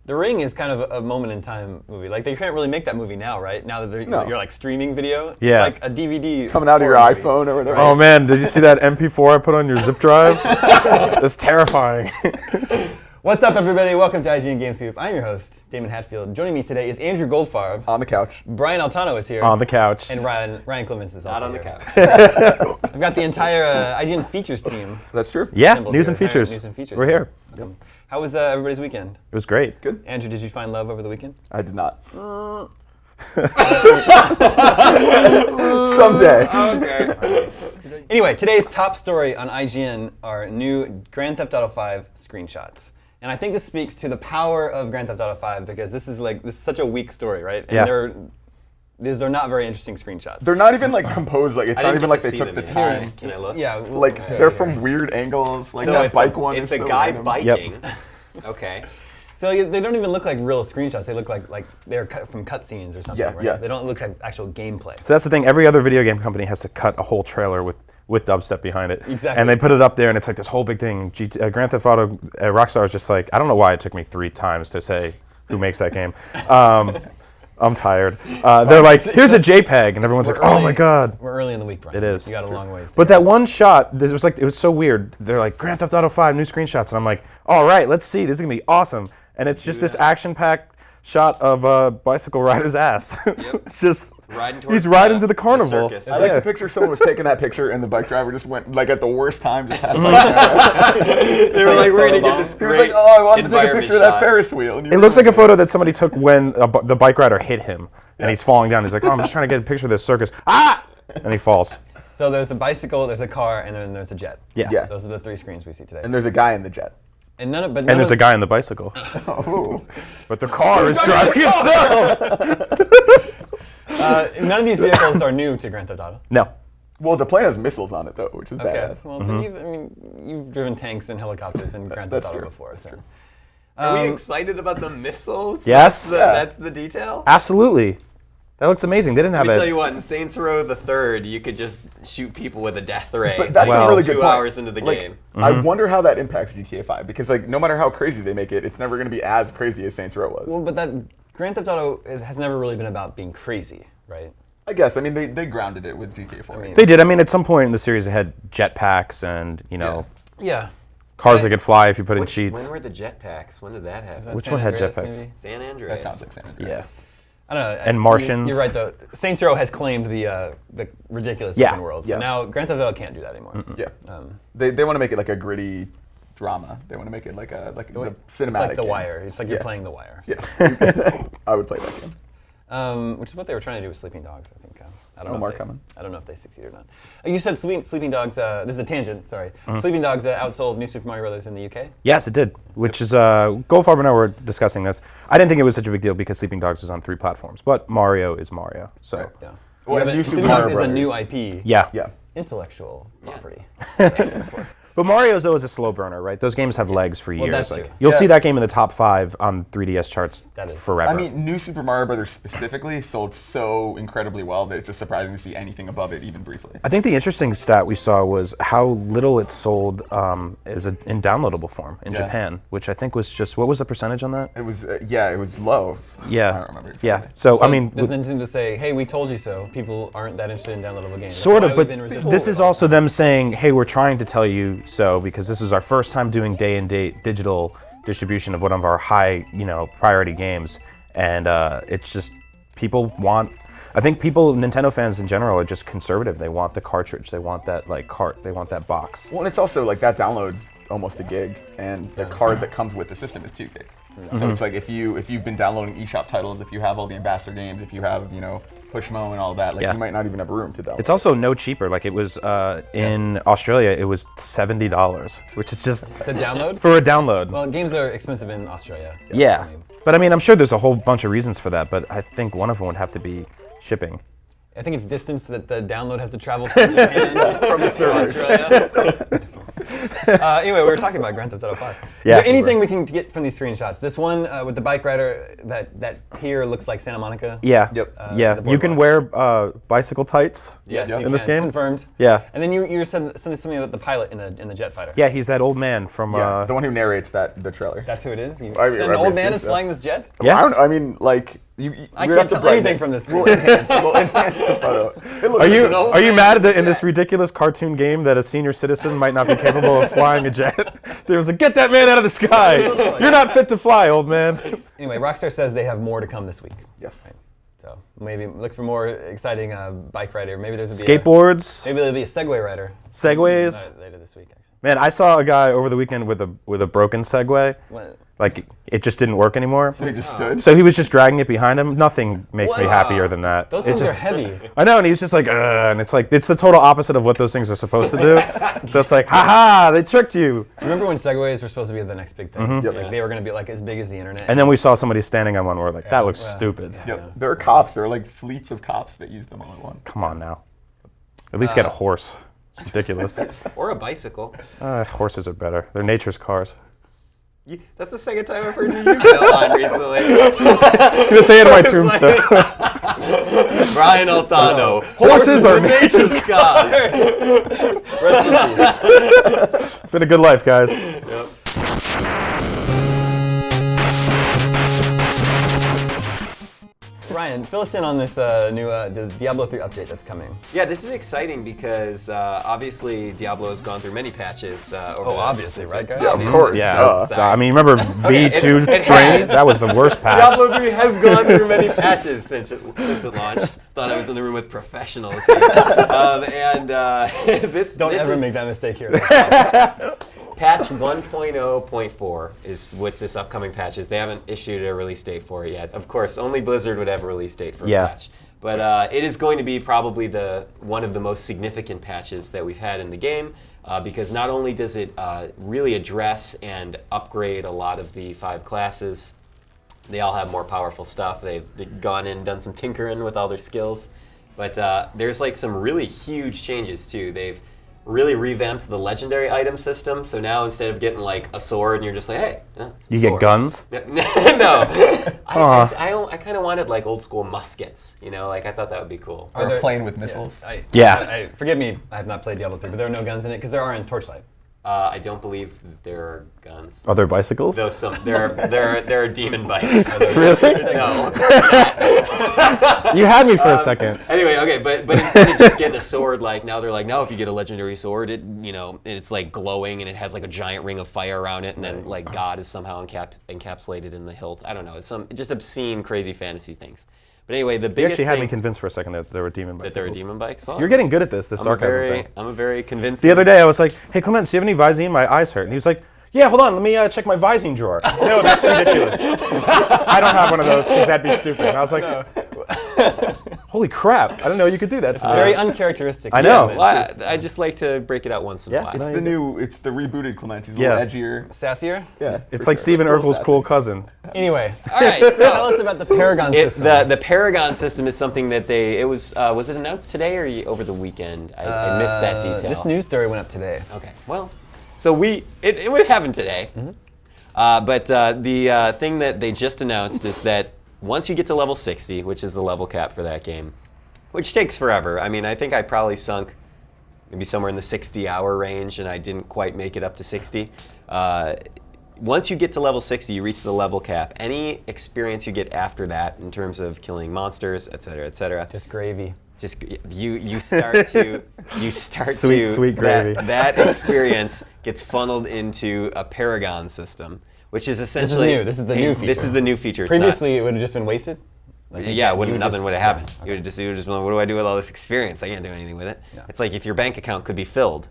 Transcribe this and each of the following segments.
The Ring is kind of a moment in time movie. Like they can't really make that movie now, right? Now that you're like streaming video. Yeah. It's like a DVD coming out of your iPhone or whatever. Right? Oh man, did you see that MP4 I put on your zip drive? That's terrifying. What's up, everybody? Welcome to IGN Game Scoop. I'm your host, Damon Hatfield. Joining me today is Andrew Goldfarb. On the couch. Brian Altano is here. On the couch. And Ryan Clements is also here. Not on the couch. I've got the entire IGN Features team. That's true. Yeah, assembled news here. and features. News and features. We're here. Welcome. How was everybody's weekend? It was great. Good. Andrew, did you find love over the weekend? I did not. Someday. Okay. Anyway, today's top story on IGN are new Grand Theft Auto 5 screenshots. And I think this speaks to the power of Grand Theft Auto 5 because this is such a weak story, right? And Yeah. they're not very interesting screenshots. They're not even like composed. Like it's I not didn't even get like to they see took them the yet. time. Can I look? Yeah, Like sure, they're sure. from weird angles. Like So that it's bike one. It's is a so guy random. biking. Okay. So they don't even look like real screenshots. They look like they're cut from cutscenes or something, Yeah, right? yeah. They don't look like actual gameplay. So that's the thing. Every other video game company has to cut a whole trailer with dubstep behind it. Exactly. And they put it up there, and it's like this whole big thing. Grand Theft Auto, Rockstar is just like, I don't know why it took me 3 times to say who makes that game. I'm tired. They're like, here's a JPEG, and everyone's like, oh my god. We're early in the week, Brian. It is. You got a long ways to But go. that one shot, it was so weird. They're like, Grand Theft Auto 5, new screenshots. And I'm like, all right, let's see. This is going to be awesome. And it's just this action-packed shot of a bicycle rider's ass. It's just, he's riding to the carnival. circus. I like to picture someone was taking that picture and the bike driver just went like at the worst time just passed by. They were like, we're gonna get this He was great like, oh, I wanted to take a environment picture of that shot. Ferris wheel. And It looks like a photo that somebody took when the bike rider hit him. And he's falling down. He's like, oh, I'm just trying to get a picture of this circus. Ah! And he falls. So there's a bicycle, there's a car, and then there's a jet. Yeah. Those are the 3 screens we see today. And there's a guy in the jet. And none And there's a guy on the bicycle. Oh. But the car is driving itself. none of these vehicles are new to Grand Theft Auto. No. Well, the plane has missiles on it though, which is Okay. badass. Well, but you've driven tanks and helicopters in Grand Theft That's Auto true. before, so. Are we excited about the missiles? Yes. That's the detail? Absolutely. That looks amazing. They didn't have Let me tell it. you what, in Saints Row the Third, you could just shoot people with a death ray. But that's Well, a really good 2 point. hours into the Like, game. I wonder how that impacts GTA 5 because like no matter how crazy they make it, it's never going to be as crazy as Saints Row was. Well, but that Grand Theft Auto has never really been about being crazy, right? I guess. I mean, they grounded it with GTA 4. mean- They did. I mean, at some point in the series, they had jetpacks and, Yeah. cars that could fly if you put in cheats. When were the jetpacks? When did that happen? Which San one had Andreas, jetpacks? maybe? San Andreas. that sounds like San Andreas. Yeah. I don't know. And Martians. You're right, though. Saints Row has claimed the ridiculous Yeah. open world. So Yeah. now Grand Theft Auto can't do that anymore. Yeah. Um, They want to make it like a gritty drama. They want to make it like the cinematic. It's like The game. Wire. It's like you're Yeah. playing The Wire. So. Yeah. I would play that game. Which is what they were trying to do with Sleeping Dogs, I think. I don't know. more if coming. I don't know if they succeed or not. You said Sleeping Dogs. This is a tangent. Sorry. Sleeping Dogs outsold New Super Mario Brothers in the UK. Yes, it did. Which is, Goldfarb and I were discussing this. I didn't think it was such a big deal because Sleeping Dogs was on 3 platforms. But Mario is Mario. So, Right. Yeah. Well, You have and it- New Super Sleeping Mario Dogs is a new Brothers. IP. yeah. Yeah. Intellectual property. But Mario's always a slow burner, right? Those games have legs for years. that's Like, true. you'll Yeah. see that game in the top 5 on 3DS charts That is. forever. I mean, New Super Mario Brothers specifically sold so incredibly well that it's just surprising to see anything above it even briefly. I think the interesting stat we saw was how little it sold in downloadable form in Yeah. Japan, which I think was just, what was the percentage on that? It was it was low. Yeah. I don't remember. Yeah. So, I mean, does Nintendo say, "Hey, we told you so"? People aren't that interested in downloadable games. That's sort why of, we've but been resistant this to is it. also them saying, hey, we're trying to tell you so because this is our first time doing day-and-date digital distribution of one of our high, priority games. And it's just, I think Nintendo fans in general are just conservative. They want the cartridge. They want that, cart. They want that box. Well, and it's also like that download's almost a gig, and the card that comes with the system is 2 gig. So it's like if you've been downloading eShop titles, if you have all the ambassador games, if you have Pushmo and all that, like Yeah. you might not even have room to download. It's also no cheaper. Like it was in Australia, it was $70, which is just The download? for a download. Well, games are expensive in Australia. Yeah, but I mean, I'm sure there's a whole bunch of reasons for that. But I think one of them would have to be shipping. I think it's distance that the download has to travel from Japan from the server. Australia. Anyway, we were talking about Grand Theft Auto 5. Yeah, Is there we anything were. we can get from these screenshots? This one with the bike rider, that pier looks like Santa Monica. Yeah. Yep. Yeah. the You can wear bicycle tights. Yes, Yep. you In this can. game? Confirmed. Yeah. And then you said something about the pilot in the jet fighter. Yeah, he's that old man from. Yeah, the one who narrates the trailer. That's who it is? I An old man assume is so. flying this jet? Yeah. I don't. I mean, like you. I we can't have to tell brighten anything it. from this screen. We'll enhance the photo. It looks Are like you an old are you man mad in that a in this jet. ridiculous cartoon game that a senior citizen might not be capable of flying a jet? There was like, get that man out of the sky. You're not fit to fly, old man. Anyway, Rockstar says they have more to come this week. Yes. So maybe look for more exciting bike rider. Maybe there's Skateboards, maybe there'll be a Segway rider. segways. Later this week, actually. Man, I saw a guy over the weekend with a broken Segway. What? Like it just didn't work anymore. So he just stood. So he was just dragging it behind him. Nothing makes me What? happier than that. Those It things just- are heavy. I know, and he's just like, and it's like, it's the total opposite of what those things are supposed to do. So it's like, haha, they tricked you. Remember when Segways were supposed to be the next big thing? Yep. Like they were going to be like as big as the internet. And then we saw somebody standing on one. We're like, that looks well, stupid. Yep. There are cops. There are like fleets of cops that use them all at once. Come on now. At least get a horse. It's ridiculous. Or a bicycle. Horses are better. They're nature's cars. That's the second time I've heard you use that line recently. I'm gonna say it on my tombstone. Brian Altano. Horses are nature's god. It's been a good life, guys. Ryan, fill us in on this new the Diablo 3 update that's coming. Yeah, this is exciting because obviously Diablo has gone through many patches. Over obviously, right, guys? Yeah, of course. Yeah. Duh. I mean, remember V2 it frame? has. That was the worst patch. Diablo 3 has gone through many patches since it launched. Thought I was in the room with professionals here. This Don't this ever is make that mistake here. patch 1.0.4 is what this upcoming patch is. They haven't issued a release date for it yet. Of course, only Blizzard would have a release date for a patch. But it is going to be probably one of the most significant patches that we've had in the game because not only does it really address and upgrade a lot of the 5 classes, they all have more powerful stuff. They've gone in and done some tinkering with all their skills. But there's like some really huge changes too. They've really revamped the legendary item system. So now instead of getting like a sword and you're just like, hey, it's a You sword. get guns? No. I kind of wanted like old school muskets, you know, like I thought that would be cool. Or there- a plane with missiles. Yeah. Forgive me, I have not played Diablo 3, but there are no guns in it because there are in Torchlight. I don't believe that there are guns. Are there bicycles? Though there are demon bikes. Really? No. You had me for a second. Anyway, okay, but instead of just getting a sword, like now they're like, now if you get a legendary sword, it's like glowing and it has like a giant ring of fire around it, and then like God is somehow encapsulated in the hilt. I don't know, it's some just obscene, crazy fantasy things. But anyway, the You biggest actually had me thing convinced for a second that there were demon that bicycles. there are demon bikes. Well, You're getting good at this I'm a sarcasm very, thing. I'm a very convincing. The other day I was like, hey Clement, do you have any Visine? My eyes hurt. And he was like, yeah, hold on, let me check my Visine drawer. No, that's ridiculous. I don't have one of those because that'd be stupid. And I was like, holy crap, I didn't know you could do that to me. Very uncharacteristic. I know. Well, I just like to break it out once in a Yeah, while. it's It's the rebooted Clement. He's a Yeah. little edgier. Sassier? Yeah. It's for like sure. Stephen A little Urkel's sassy. cool cousin. Anyway, All right, tell so us about the Paragon system. the Paragon system is something that was it announced today or over the weekend? I missed that detail. This news story went up today. Okay, well, so it would happen today. But the thing that they just announced is that once you get to level 60, which is the level cap for that game, which takes forever. I mean, I think I probably sunk maybe somewhere in the 60-hour range, and I didn't quite make it up to 60. Once you get to level 60, you reach the level cap. Any experience you get after that, in terms of killing monsters, et cetera, Just gravy. just you start to Sweet gravy. That experience gets funneled into a Paragon system, which is essentially new. This is the new feature. This is the new feature. It's not- Previously, it would have just been wasted. Like, yeah, you would nothing just- would have happened. You would just been like, what do I do with all this experience? I can't do anything with it. Yeah. It's like if your bank account could be filled.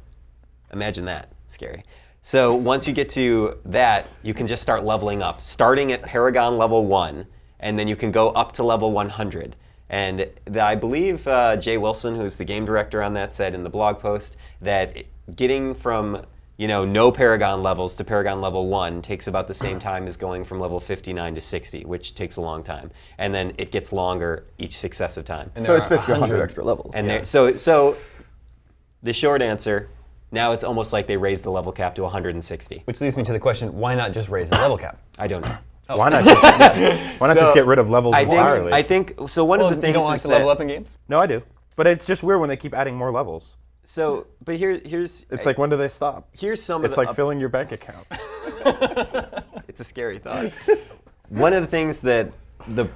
Imagine that. Scary. So once you get to that, you can just start leveling up, starting at Paragon level 1, and then you can go up to level 100. And I believe Jay Wilson, who's the game director on that, said in the blog post that getting from no Paragon levels to Paragon level 1 takes about the same time as going from level 59 to 60, which takes a long time. And then it gets longer each successive time. And So there it's are basically 100 100 extra levels. And so the short answer Now it's almost like they raised the level cap to 160. Which leads me to the question: why not just raise the level cap? I don't know. Why not? Just get rid of levels entirely? I think so. One of the things you don't like is to level that- up in games. No, I do. But it's just weird when they keep adding more levels. So, but here's It's like, when do they stop? here's some It's of the like filling your bank account. It's a scary thought. One of the things that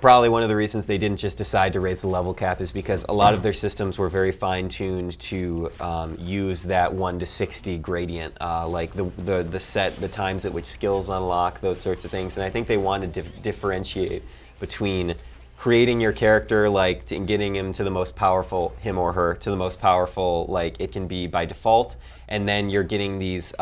probably one of the reasons they didn't just decide to raise the level cap is because a lot of their systems were very fine-tuned to use that 1 to 60 gradient, like the times at which skills unlock, those sorts of things. And I think they wanted to differentiate between creating your character, like and getting him to the most powerful, him or her, to the most powerful, like it can be by default, and then you're getting these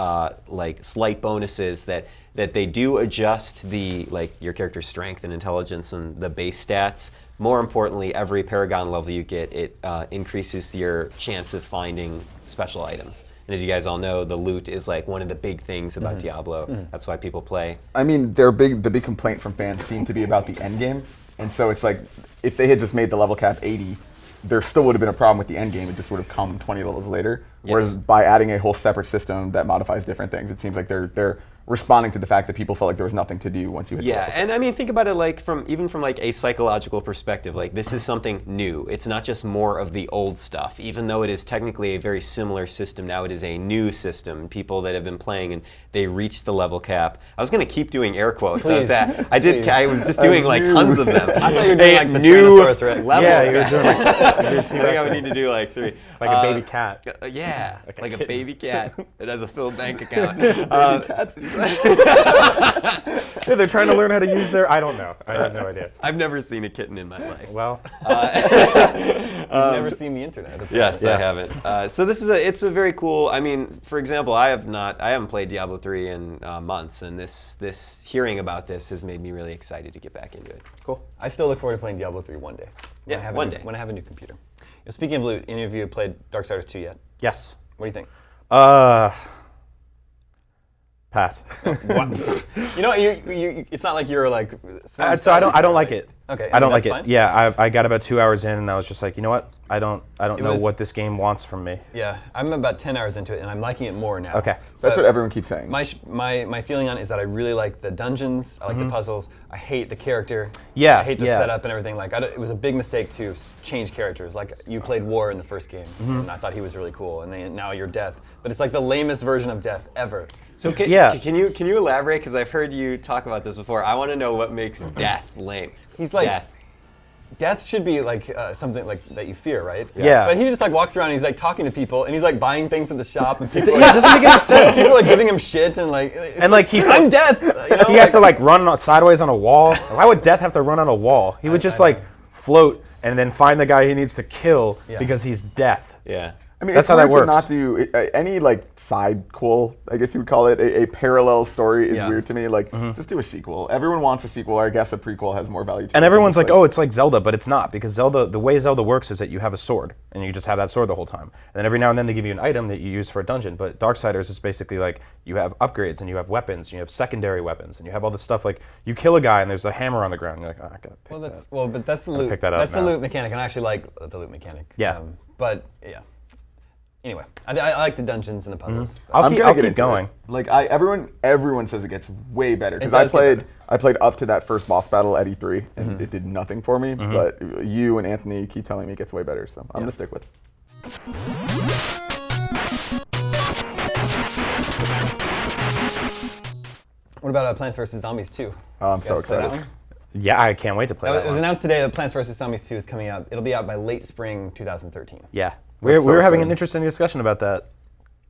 like slight bonuses that they do adjust the like your character's strength and intelligence and the base stats. More importantly, every Paragon level you get, it increases your chance of finding special items. And as you guys all know, the loot is like one of the big things about Diablo. That's why people play. I mean, the big complaint from fans seemed to be about the end game. And so it's like, if they had just made the level cap 80, there still would have been a problem with the end game. It just would have come 20 levels later. Yes. Whereas by adding a whole separate system that modifies different things, it seems like they're responding to the fact that people felt like there was nothing to do once you hit the level cap. And I mean, think about it like even from like a psychological perspective. Like this is something new. It's not just more of the old stuff. Even though it is technically a very similar system, now it is a new system. People that have been playing and they reached the level cap. I was gonna keep doing air quotes. Please. I was just doing like tons of them. I thought you were doing like the new Tyrannosaurus Rex. level. Yeah, you're doing like I think I would need to do like 3. like a baby cat. Yeah, a like a kitten. baby cat that has a filled bank account. Yeah, they're trying to learn how to use their. I don't know. I have no idea. I've never seen a kitten in my life. Well, You've never seen the internet. Yes, Yeah. I haven't. So this is it's a very cool. I mean, for example, I haven't played Diablo 3 in months, and this hearing about this has made me really excited to get back into it. Cool. I still look forward to playing Diablo 3 one day. Yeah, one day. When I have a new computer. Speaking of loot, any of you have played Darksiders 2 yet? yes. What do you think? Pass. You know, it's not like you're like. So I don't like it. Okay, I don't like that's it. fine. Yeah, I got about 2 hours in and I was just like, you know what? I don't know was- what this game wants from me. Yeah, I'm about 10 hours into it, and I'm liking it more now. Okay. That's But what everyone keeps saying. My feeling on it is that I really like the dungeons. I like the puzzles. I hate the character. Yeah, I hate the yeah. setup and everything. Like, it was a big mistake to change characters. Like, you played War in the first game, and I thought he was really cool. And now you're Death, but it's like the lamest version of Death ever. So can you elaborate? Because I've heard you talk about this before. I want to know what makes Death lame. He's like. Death. Death should be like something like that you fear, right? Yeah. But he just like walks around and he's like talking to people and he's like buying things at the shop and people. It doesn't make any sense. People are like giving him shit and like. And like I'm Death. You know? he has to like run sideways on a wall. Why would Death have to run on a wall? He would just I know. like float and then find the guy he needs to kill Yeah. because he's Death. Yeah. I mean, That's it's how that weird works. to not do any like side quel, I guess you would call it. A parallel story is Yeah. weird to me. Like, just do a sequel. Everyone wants a sequel. I guess a prequel has more value to it. And than everyone's just, like, oh, it's like Zelda, but it's not, because Zelda, the way Zelda works is that you have a sword, and you just have that sword the whole time. And then every now and then they give you an item that you use for a dungeon, but Darksiders is basically like, you have upgrades, and you have weapons, and you have secondary weapons, and you have all this stuff, like, you kill a guy, and there's a hammer on the ground, and you're like, oh, I gotta pick that. But that's the loot. pick that up That's the now. loot mechanic, and I actually like the loot mechanic. Yeah. But yeah. Anyway, I like the dungeons and the puzzles. I'll I'm keep, gonna I'll get keep into going. it. Like everyone says it gets way better because does get better. I played up to that first boss battle at E3 and it did nothing for me. But you and Anthony keep telling me it gets way better, so I'm gonna stick with it. What about Plants vs Zombies 2? Oh, I'm You so guys play that excited. one? Yeah, I can't wait to play It that was one. announced today that Plants vs Zombies 2 is coming out. It'll be out by late spring 2013. Yeah. That's so We were having an exciting. interesting discussion about that.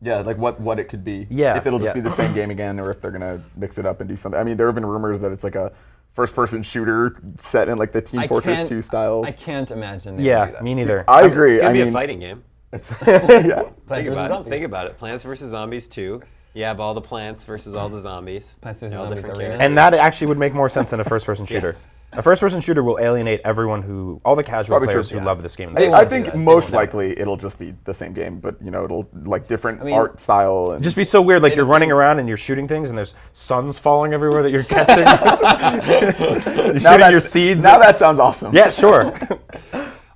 Yeah, like what it could be. Yeah, If it'll just yeah. be the same game again, or if they're gonna mix it up and do something. I mean, there have been rumors that it's like a first-person shooter set in like the Team Fortress 2 style. I can't imagine they would do Yeah, that. me neither. I agree. It's gonna I be mean, a fighting game. It's yeah. Plants Think vs about Zombies. it. Think about it. Plants vs Zombies 2. You have all the plants versus all the zombies. Plants vs. All Zombies different Arena. characters. And that actually would make more sense than a first-person shooter. Yes. A first-person shooter will alienate everyone all the casual probably players true, who yeah. love this game. They I won't do think that. They most won't do likely it'll just be the same game, but you know it'll like different mean, art style and Just be so weird, like you're just running think- around and you're shooting things, and there's suns falling everywhere that you're catching. You're Now shooting that- your seeds. Now that sounds awesome. Yeah, sure.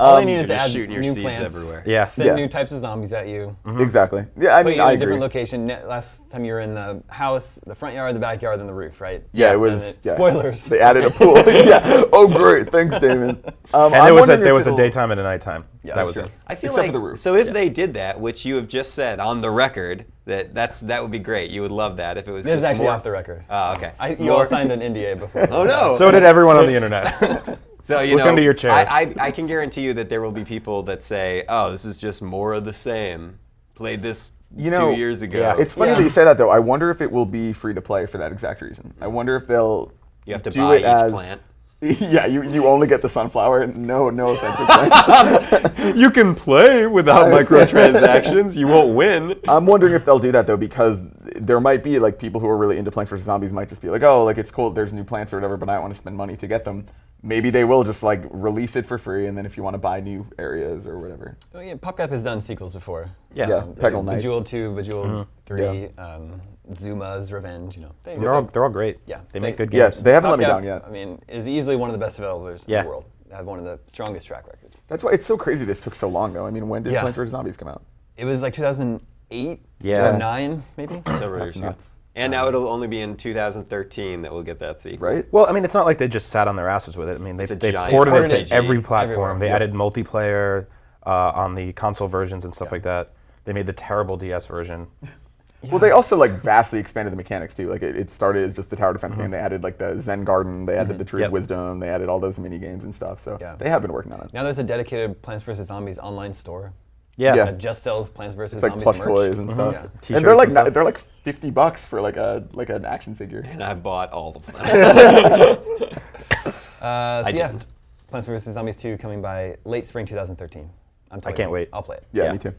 All they need is to You're just add shooting your new seeds plants, everywhere. Yeah. send Yeah. new types of zombies at you, Exactly. Yeah, I put mean, you I in a agree. different location. Last time you were in the house, the front yard, the backyard, and the roof, right? Yeah, it And was. Yeah. Spoilers. They added a pool. Yeah. Oh, great. Thanks, Damon. And there was a daytime and a nighttime. Yeah, that was sure. it. I feel Except like for the roof. so if they did that, which you have just said on the record, that would be great. You would love that if it was It was just actually more. off the record. Oh, okay. You all signed an NDA before. Oh no. So did everyone on the internet. So you Look know, under your chairs. I can guarantee you that there will be people that say, "Oh, this is just more of the same." Played this 2 years ago. yeah. It's funny Yeah. that you say that, though. I wonder if it will be free to play for that exact reason. I wonder if they'll. You have to do buy it each as- plant. Yeah, you only get the sunflower. No offensive plants. You can play without microtransactions. You won't win. I'm wondering if they'll do that though, because there might be like people who are really into Plants vs Zombies might just be like, oh, like it's cool, there's new plants or whatever, but I don't want to spend money to get them. Maybe they will just like release it for free, and then if you want to buy new areas or whatever. Oh, yeah, PopCap has done sequels before. Yeah. Yeah, Peggle Knights. Bejeweled 2, Bejeweled 3, Zuma's Revenge. They're all great. Yeah. They make good Yeah, games. they haven't let me PopCap, down yet. I mean, is easily one of the best developers in Yeah. the world. They have one of the strongest track records. That's why it's so crazy this took so long though. I mean, when did Yeah. Plants vs Zombies come out? It was like 2008, Yeah. 2009, maybe. Several That's years ago. nuts. And now it'll only be in 2013 that we'll get that sequel. Right? Well, I mean, it's not like they just sat on their asses with it. I mean, It's a they giant ported it RPG to every platform. everywhere. They Yeah. added multiplayer on the console versions and stuff like that. They made the terrible DS version. Well, they also like vastly expanded the mechanics too. Like it started as just the tower defense game. They added like the Zen Garden. They added the Tree Yep. of Wisdom. They added all those mini games and stuff. So Yeah. they have been working on it. Now there's a dedicated Plants vs. Zombies online store Yeah. Yeah. that just sells Plants vs. It's like Zombies plush merch. toys and stuff. Yeah. T-shirts And they're like and stuff. they're like $50 for like an action figure. And I've bought all of them. So didn't. Plants vs. Zombies 2 coming by late spring 2013. I'm I can't wait. I'll play it. Yeah, Yeah. me too.